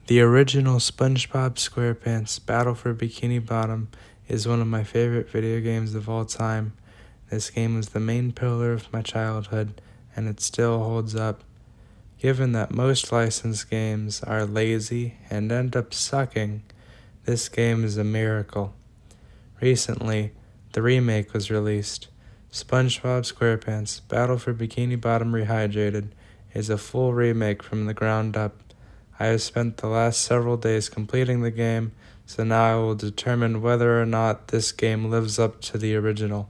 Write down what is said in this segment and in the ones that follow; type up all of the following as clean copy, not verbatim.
The original Spongebob SquarePants Battle for Bikini Bottom is one of my favorite video games of all time. This game was the main pillar of my childhood, and it still holds up. Given that most licensed games are lazy and end up sucking, this game is a miracle. Recently, the remake was released. Spongebob SquarePants Battle for Bikini Bottom Rehydrated is a full remake from the ground up. I have spent the last several days completing the game, so now I will determine whether or not this game lives up to the original.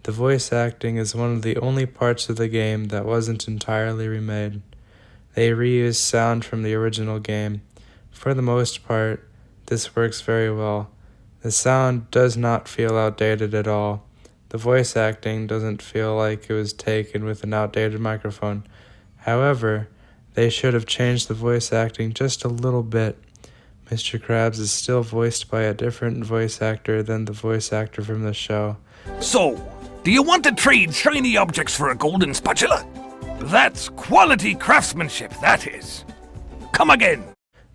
The voice acting is one of the only parts of the game that wasn't entirely remade. They reused sound from the original game. For the most part, this works very well. The sound does not feel outdated at all. The voice acting doesn't feel like it was taken with an outdated microphone. However, they should have changed the voice acting just a little bit. Mr. Krabs is still voiced by a different voice actor than the voice actor from the show. So, do you want to trade shiny objects for a golden spatula? That's quality craftsmanship, that is. Come again.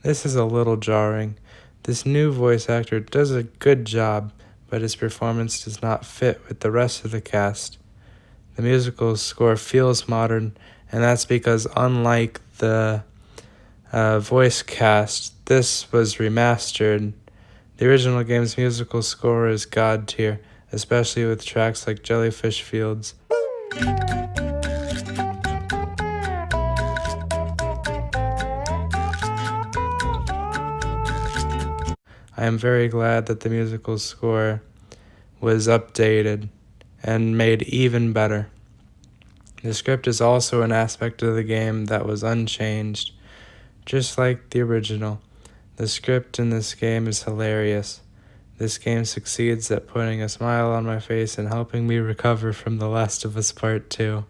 This is a little jarring. This new voice actor does a good job, but his performance does not fit with the rest of the cast. The musical score feels modern, and that's because unlike the voice cast, this was remastered. The original game's musical score is god tier, especially with tracks like Jellyfish Fields. I am very glad that the musical score was updated and made even better. The script is also an aspect of the game that was unchanged. Just like the original, the script in this game is hilarious. This game succeeds at putting a smile on my face and helping me recover from The Last of Us Part 2.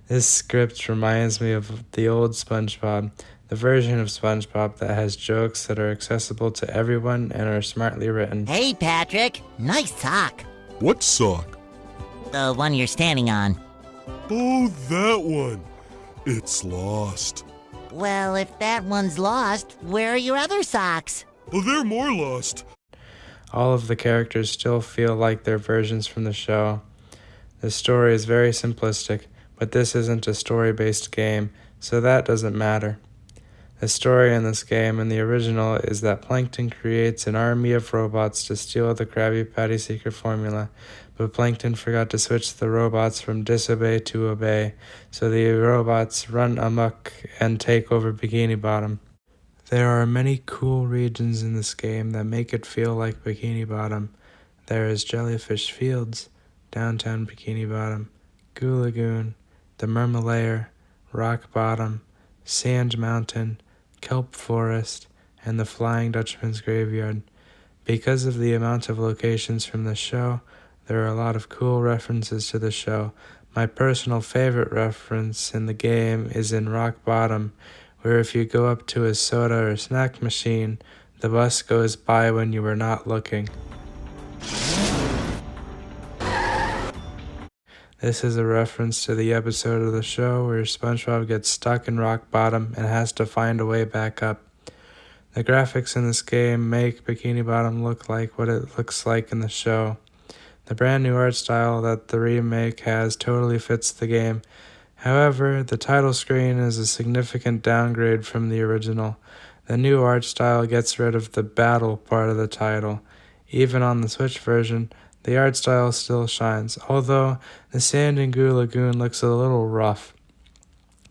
This script reminds me of the old SpongeBob, the version of SpongeBob that has jokes that are accessible to everyone and are smartly written. Hey, Patrick. Nice sock. What sock? The one you're standing on. Oh, that one. It's lost. Well, if that one's lost, where are your other socks? Oh, they're more lost. All of the characters still feel like they're versions from the show. The story is very simplistic, but this isn't a story-based game, so that doesn't matter. The story in this game and the original is that Plankton creates an army of robots to steal the Krabby Patty secret formula, but Plankton forgot to switch the robots from disobey to obey, so the robots run amok and take over Bikini Bottom. There are many cool regions in this game that make it feel like Bikini Bottom. There is Jellyfish Fields, downtown Bikini Bottom, Goo Lagoon, the Mermalair, Rock Bottom, Sand Mountain, Kelp Forest, and the Flying Dutchman's Graveyard. Because of the amount of locations from the show, there are a lot of cool references to the show. My personal favorite reference in the game is in Rock Bottom, where if you go up to a soda or snack machine, the bus goes by when you were not looking. This is a reference to the episode of the show where SpongeBob gets stuck in rock bottom and has to find a way back up. The graphics in this game make Bikini Bottom look like what it looks like in the show. The brand new art style that the remake has totally fits the game. However, the title screen is a significant downgrade from the original. The new art style gets rid of the battle part of the title. Even on the Switch version, the art style still shines, although the sand in Goo Lagoon looks a little rough.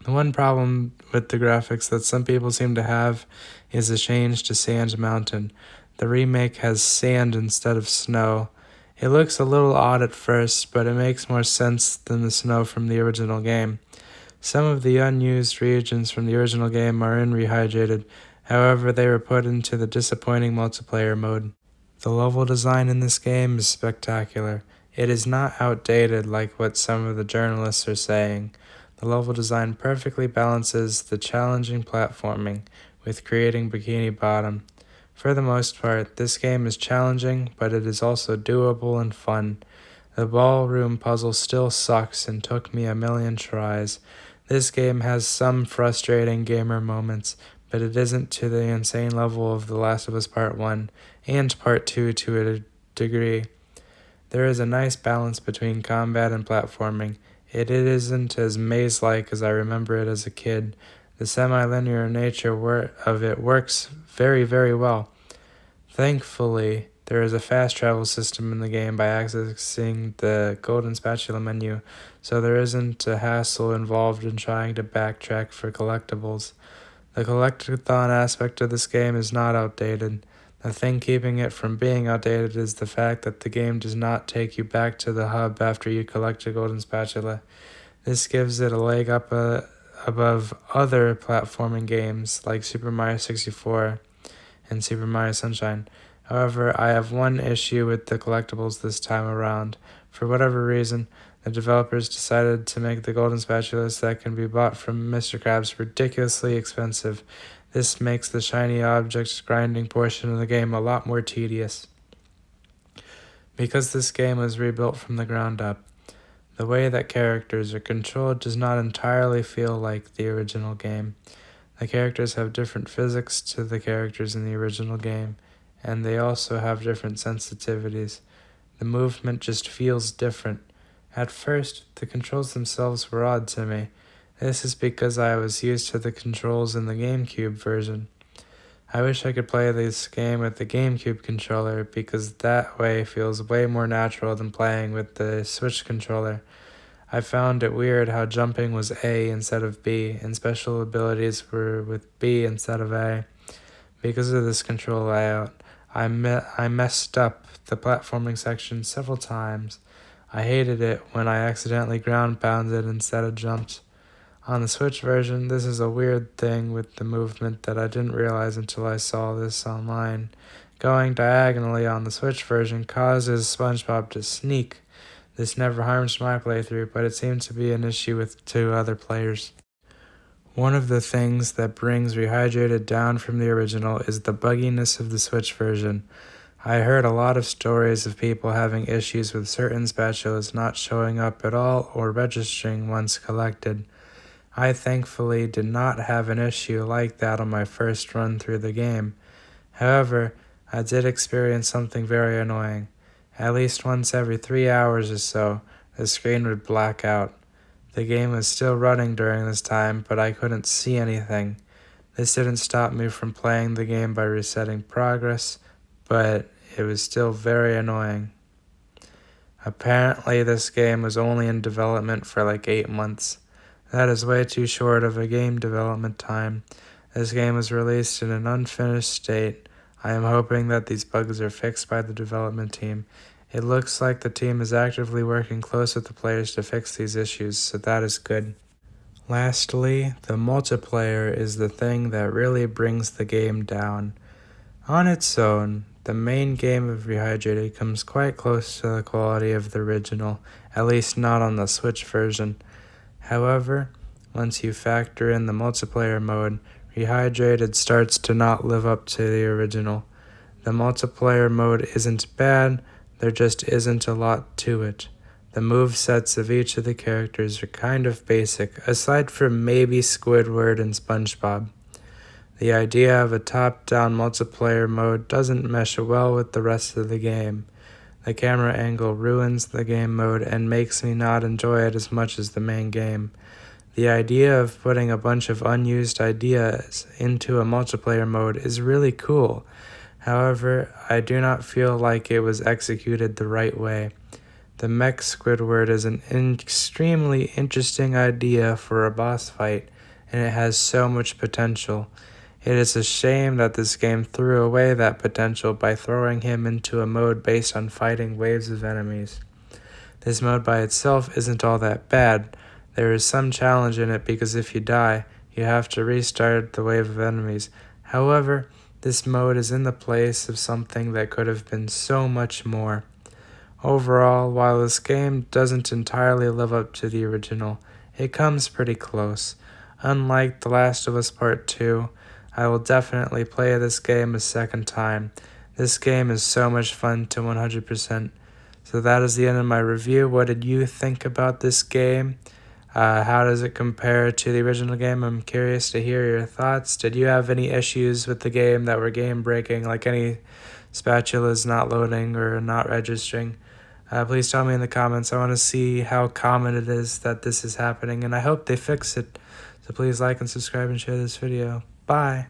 The one problem with the graphics that some people seem to have is a change to Sand Mountain. The remake has sand instead of snow. It looks a little odd at first, but it makes more sense than the snow from the original game. Some of the unused regions from the original game are in Rehydrated, however they were put into the disappointing multiplayer mode. The level design in this game is spectacular. It is not outdated like what some of the journalists are saying. The level design perfectly balances the challenging platforming with creating Bikini Bottom. For the most part, this game is challenging, but it is also doable and fun. The ballroom puzzle still sucks and took me a million tries. This game has some frustrating gamer moments, but it isn't to the insane level of The Last of Us Part 1 and Part 2 to a degree. There is a nice balance between combat and platforming. It isn't as maze-like as I remember it as a kid. The semi-linear nature of it works very, very well. Thankfully, there is a fast travel system in the game by accessing the golden spatula menu, so there isn't a hassle involved in trying to backtrack for collectibles. The collectathon aspect of this game is not outdated. The thing keeping it from being outdated is the fact that the game does not take you back to the hub after you collect a golden spatula. This gives it a leg up above other platforming games like Super Mario 64 and Super Mario Sunshine. However, I have one issue with the collectibles this time around. For whatever reason, the developers decided to make the golden spatulas that can be bought from Mr. Krabs ridiculously expensive. This makes the shiny object grinding portion of the game a lot more tedious. Because this game was rebuilt from the ground up, the way that characters are controlled does not entirely feel like the original game. The characters have different physics to the characters in the original game, and they also have different sensitivities. The movement just feels different. At first, the controls themselves were odd to me. This is because I was used to the controls in the GameCube version. I wish I could play this game with the GameCube controller because that way feels way more natural than playing with the Switch controller. I found it weird how jumping was A instead of B, and special abilities were with B instead of A. Because of this control layout, I messed up the platforming section several times. I hated it when I accidentally ground pounded instead of jumped. On the Switch version, this is a weird thing with the movement that I didn't realize until I saw this online. Going diagonally on the Switch version causes Spongebob to sneak. This never harms my playthrough, but it seems to be an issue with 2 other players. One of the things that brings Rehydrated down from the original is the bugginess of the Switch version. I heard a lot of stories of people having issues with certain spatulas not showing up at all or registering once collected. I thankfully did not have an issue like that on my first run through the game. However, I did experience something very annoying. At least once every 3 hours or so, the screen would black out. The game was still running during this time, but I couldn't see anything. This didn't stop me from playing the game by resetting progress, but it was still very annoying. Apparently, this game was only in development for like 8 months. That is way too short of a game development time. This game was released in an unfinished state. I am hoping that these bugs are fixed by the development team. It looks like the team is actively working close with the players to fix these issues, so that is good. Lastly, the multiplayer is the thing that really brings the game down. On its own, the main game of Rehydrated comes quite close to the quality of the original, at least not on the Switch version. However, once you factor in the multiplayer mode, Rehydrated starts to not live up to the original. The multiplayer mode isn't bad, there just isn't a lot to it. The movesets of each of the characters are kind of basic, aside from maybe Squidward and Spongebob. The idea of a top-down multiplayer mode doesn't mesh well with the rest of the game. The camera angle ruins the game mode and makes me not enjoy it as much as the main game. The idea of putting a bunch of unused ideas into a multiplayer mode is really cool. However, I do not feel like it was executed the right way. The mech Squidward is an extremely interesting idea for a boss fight, and it has so much potential. It is a shame that this game threw away that potential by throwing him into a mode based on fighting waves of enemies. This mode by itself isn't all that bad. There is some challenge in it because if you die, you have to restart the wave of enemies. However, this mode is in the place of something that could have been so much more. Overall, while this game doesn't entirely live up to the original, it comes pretty close. Unlike The Last of Us Part 2, I will definitely play this game a second time. This game is so much fun to 100%. So that is the end of my review. What did you think about this game? How does it compare to the original game? I'm curious to hear your thoughts. Did you have any issues with the game that were game breaking, like any spatulas not loading or not registering? Please tell me in the comments. I want to see how common it is that this is happening, and I hope they fix it. So please like and subscribe and share this video. Bye.